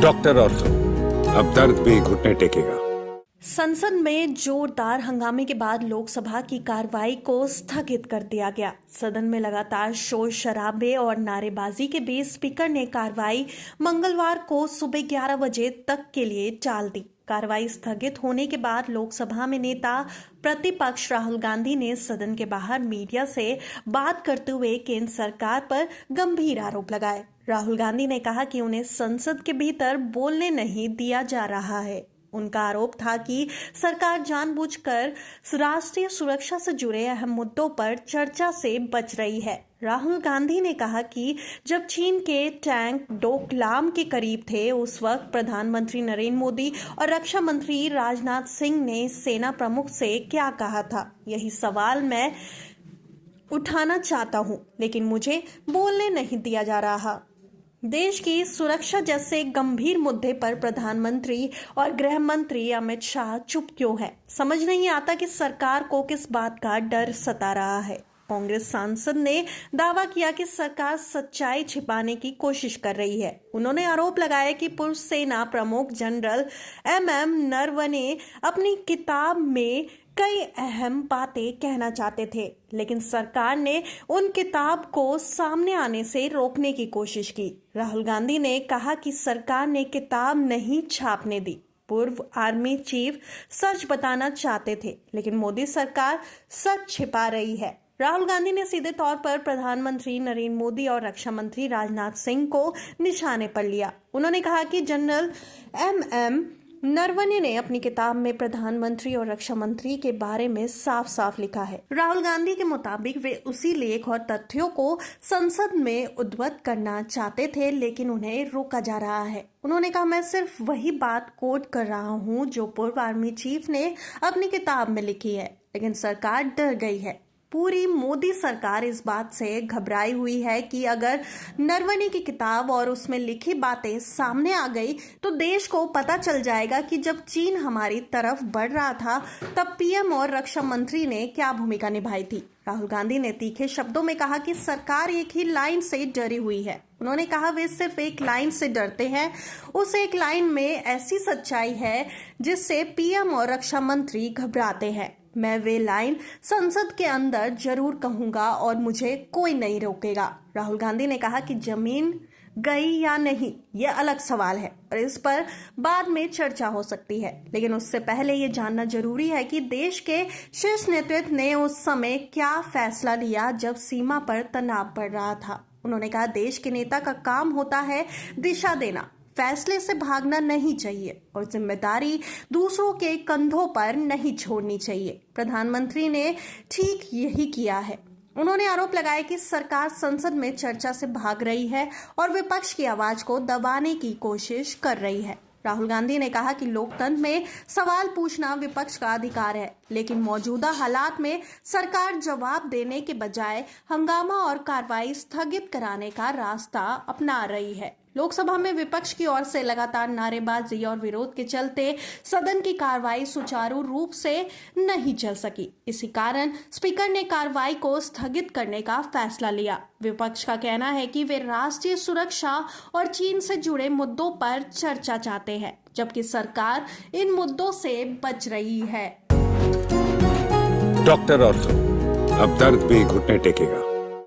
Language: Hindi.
डॉक्टर और तो अब दर्द भी घुटने टेकेगा। संसद में जोरदार हंगामे के बाद लोकसभा की कार्रवाई को स्थगित कर दिया गया। सदन में लगातार शोर शराबे और नारेबाजी के बीच स्पीकर ने कार्रवाई मंगलवार को सुबह 11 बजे तक के लिए टाल दी। कार्रवाई स्थगित होने के बाद लोकसभा में नेता प्रतिपक्ष राहुल गांधी ने सदन के बाहर मीडिया से बात करते हुए केंद्र सरकार पर गंभीर आरोप लगाए। राहुल गांधी ने कहा कि उन्हें संसद के भीतर बोलने नहीं दिया जा रहा है। उनका आरोप था कि सरकार जानबूझकर राष्ट्रीय सुरक्षा से जुड़े अहम मुद्दों पर चर्चा से बच रही है। राहुल गांधी ने कहा कि जब चीन के टैंक डोकलाम के करीब थे, उस वक्त प्रधानमंत्री नरेंद्र मोदी और रक्षा मंत्री राजनाथ सिंह ने सेना प्रमुख से क्या कहा था। यही सवाल मैं उठाना चाहता हूं, लेकिन मुझे बोलने नहीं दिया जा रहा। देश की सुरक्षा जैसे गंभीर मुद्दे पर प्रधानमंत्री और गृह मंत्री अमित शाह चुप क्यों हैं? समझ नहीं आता कि सरकार को किस बात का डर सता रहा है। कांग्रेस सांसद ने दावा किया कि सरकार सच्चाई छिपाने की कोशिश कर रही है। उन्होंने आरोप लगाया कि पूर्व सेना प्रमुख जनरल एम नरवणे अपनी किताब में कई अहम बातें कहना चाहते थे, लेकिन सरकार ने उन किताब को सामने आने से रोकने की कोशिश की। राहुल गांधी ने कहा कि सरकार ने किताब नहीं छापने दी। पूर्व आर्मी चीफ सच बताना चाहते थे, लेकिन मोदी सरकार सच छिपा रही है। राहुल गांधी ने सीधे तौर पर प्रधानमंत्री नरेंद्र मोदी और रक्षा मंत्री राजनाथ सिंह को निशाने पर लिया। उन्होंने कहा कि जनरल एम नरवणे ने अपनी किताब में प्रधानमंत्री और रक्षा मंत्री के बारे में साफ साफ लिखा है। राहुल गांधी के मुताबिक वे उसी लेख और तथ्यों को संसद में उद्धृत करना चाहते थे, लेकिन उन्हें रोका जा रहा है। उन्होंने कहा, मैं सिर्फ वही बात कोट कर रहा हूं जो पूर्व आर्मी चीफ ने अपनी किताब में लिखी है, लेकिन सरकार डर गई है। पूरी मोदी सरकार इस बात से घबराई हुई है कि अगर नरवणे की किताब और उसमें लिखी बातें सामने आ गई तो देश को पता चल जाएगा कि जब चीन हमारी तरफ बढ़ रहा था तब पीएम और रक्षा मंत्री ने क्या भूमिका निभाई थी। राहुल गांधी ने तीखे शब्दों में कहा कि सरकार एक ही लाइन से डरी हुई है। उन्होंने कहा वे सिर्फ एक लाइन से डरते हैं। उस एक लाइन में ऐसी सच्चाई है जिससे पीएम और रक्षा मंत्री घबराते हैं। मैं वे लाइन संसद के अंदर जरूर कहूंगा और मुझे कोई नहीं रोकेगा। राहुल गांधी ने कहा कि जमीन गई या नहीं यह अलग सवाल है और इस पर बाद में चर्चा हो सकती है, लेकिन उससे पहले ये जानना जरूरी है कि देश के शीर्ष नेतृत्व ने उस समय क्या फैसला लिया जब सीमा पर तनाव बढ़ रहा था। उन्होंने कहा, देश के नेता का काम होता है दिशा देना, फैसले से भागना नहीं चाहिए और जिम्मेदारी दूसरों के कंधों पर नहीं छोड़नी चाहिए। प्रधानमंत्री ने ठीक यही किया है। उन्होंने आरोप लगाया कि सरकार संसद में चर्चा से भाग रही है और विपक्ष की आवाज को दबाने की कोशिश कर रही है। राहुल गांधी ने कहा कि लोकतंत्र में सवाल पूछना विपक्ष का अधिकार है, लेकिन मौजूदा हालात में सरकार जवाब देने के बजाय हंगामा और कार्रवाई स्थगित कराने का रास्ता अपना रही है। लोकसभा में विपक्ष की ओर से लगातार नारेबाजी और विरोध के चलते सदन की कार्रवाई सुचारू रूप से नहीं चल सकी। इसी कारण स्पीकर ने कार्रवाई को स्थगित करने का फैसला लिया। विपक्ष का कहना है कि वे राष्ट्रीय सुरक्षा और चीन से जुड़े मुद्दों पर चर्चा चाहते हैं, जबकि सरकार इन मुद्दों से बच रही है। डॉक्टर और तो अब दर्द भी घुटने टेकेगा।